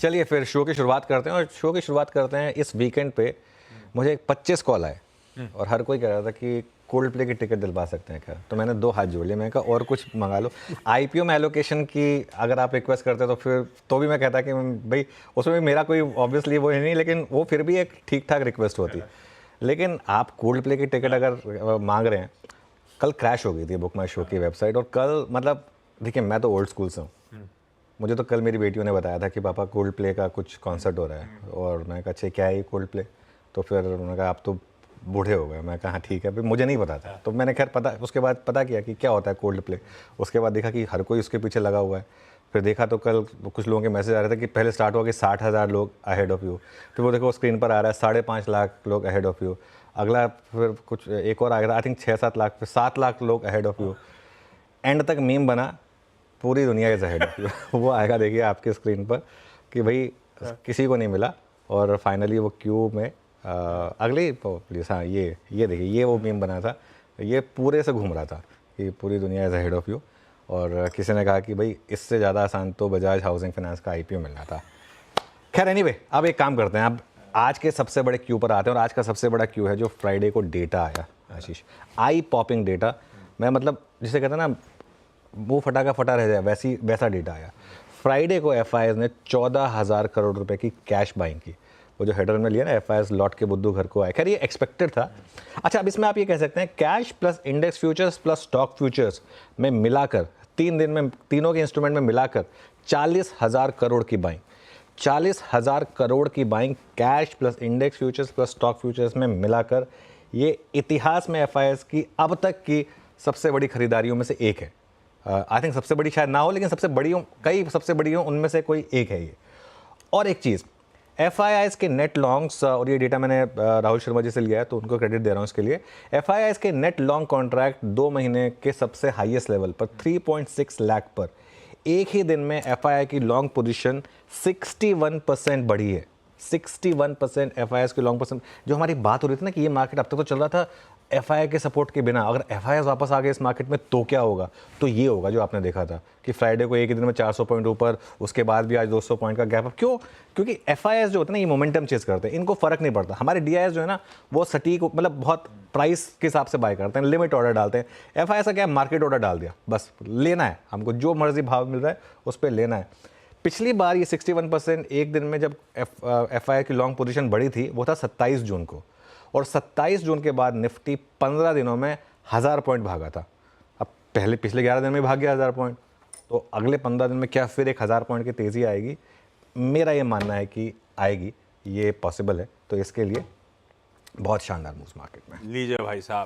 चलिए फिर शो की शुरुआत करते हैं, और शो की शुरुआत करते हैं इस वीकेंड पे मुझे 25 कॉल आए और हर कोई कह रहा था कि कोल्ड प्ले की टिकट दिलवा सकते हैं क्या। तो मैंने 2 हाथ जोड़ लिए, मैंने कहा और कुछ मंगा लो। आईपीओ में एलोकेशन की अगर आप रिक्वेस्ट करते तो फिर तो भी मैं कहता कि भाई उसमें भी मेरा कोई ऑब्वियसली वो है नहीं, लेकिन वो फिर भी एक ठीक ठाक रिक्वेस्ट होती। लेकिन आप कोल्ड प्ले की टिकट अगर मांग रहे हैं, कल क्रैश हो गई थी बुक माई शो की वेबसाइट। और कल मतलब देखिए मैं तो ओल्ड स्कूल से हूँ, मुझे तो कल मेरी बेटियों ने बताया था कि पापा कोल्ड प्ले का कुछ कॉन्सर्ट हो रहा है। और मैंने कहा अच्छा क्या है ये कोल्ड प्ले। तो फिर उन्होंने कहा आप तो बूढ़े हो गए। मैं कहा हाँ ठीक है, फिर मुझे नहीं पता था। तो मैंने खैर पता उसके बाद पता किया कि क्या होता है कोल्ड प्ले। उसके बाद देखा कि हर कोई उसके पीछे लगा हुआ है। फिर देखा तो कल कुछ लोगों के मैसेज आ रहे थे कि पहले स्टार्ट हुआ कि 60,000 लोग अहेड ऑफ यू। फिर वो देखो स्क्रीन पर आ रहा है 5.5 लाख लोग अहेड ऑफ यू। अगला फिर कुछ एक और आ गया, आई थिंक 6-7 लाख, फिर 7 लाख लोग अहेड ऑफ यू। एंड तक मीम बना पूरी दुनिया इज अहेड ऑफ यू। वो आएगा देखिए आपके स्क्रीन पर कि भाई किसी को नहीं मिला। और फाइनली वो क्यू में अगले प्लीज हाँ ये देखिए ये वो मीम बना था, ये पूरे से घूम रहा था कि पूरी दुनिया इज अहेड ऑफ यू। और किसी ने कहा कि भाई इससे ज़्यादा आसान तो बजाज हाउसिंग फाइनेंस का आईपीओ मिलना था। खैर एनीवे अब एक काम करते हैं, अब आज के सबसे बड़े क्यू पर आते हैं। और आज का सबसे बड़ा क्यू है जो फ्राइडे को डेटा आया आशीष, आई पॉपिंग डेटा। मैं मतलब जिसे कहते हैं ना वो फटा का फटा रह जाए वैसा डेटा आया। फ्राइडे को एफआईएस ने 14,000 करोड़ रुपए की कैश बाइंग की। वो जो हेडर में लिया ना एफआईएस लौट के बुद्धू घर को आए, खैर ये एक्सपेक्टेड था। अच्छा अब इसमें आप ये कह सकते हैं cash plus index futures plus stock futures में मिलाकर 3 दिन में तीनों के इंस्ट्रूमेंट में मिलाकर 40,000 करोड़ की बाइंग। 40,000 करोड़ की buying cash plus index futures plus stock futures में मिलाकर ये इतिहास में एफआईएस की अब तक की सबसे बड़ी खरीदारियों में से एक है। आई थिंक सबसे बड़ी शायद ना हो, लेकिन सबसे बड़ी हो, कई सबसे बड़ी हो, उनमें से कोई एक है ये। और एक चीज़ एफआईआईस के नेट लॉन्ग्स, और ये डेटा मैंने राहुल शर्मा जी से लिया है तो उनको क्रेडिट दे रहा हूँ इसके लिए। एफआईआईस के नेट लॉन्ग कॉन्ट्रैक्ट 2 महीने के सबसे हाईएस्ट लेवल पर 3.6 लाख पर एक ही दिन में एफआईआई की लॉन्ग पोजीशन 61% बढ़ी है। 61% एफआईआईस की लॉन्ग परसेंट। जो हमारी बात हो रही थी ना कि ये मार्केट अब तक तो चल रहा था एफआईआई के सपोर्ट के बिना, अगर एफआईआईस वापस आ गए इस मार्केट में तो क्या होगा। तो ये होगा जो आपने देखा था कि फ्राइडे को एक ही दिन में 400 पॉइंट ऊपर, उसके बाद भी आज 200 पॉइंट का गैप। क्यों? क्योंकि एफआईआईस जो होते हैं ना ये मोमेंटम चेस करते हैं, इनको फर्क नहीं पड़ता। हमारे डीआईएस जो है ना वो सटीक मतलब बहुत प्राइस के हिसाब से बाय करते हैं, लिमिट ऑर्डर डालते हैं। एफआईआईस का क्या है, मार्केट ऑर्डर डाल दिया, बस लेना है हमको, जो मर्जी भाव मिल रहा है उस पर लेना है। पिछली बार ये 61% एक दिन में जब एफआईआई की लॉन्ग पोजीशन बढ़ी थी वो था 27 जून को। और 27 जून के बाद निफ्टी 15 दिनों में 1000 पॉइंट भागा था। अब पिछले 11 दिन में भाग गया 1000 पॉइंट, तो अगले 15 दिन में क्या फिर एक 1000 पॉइंट की तेज़ी आएगी? मेरा ये मानना है कि आएगी, ये पॉसिबल है। तो इसके लिए बहुत शानदार मूव्स मार्केट में। लीजिए भाई साहब।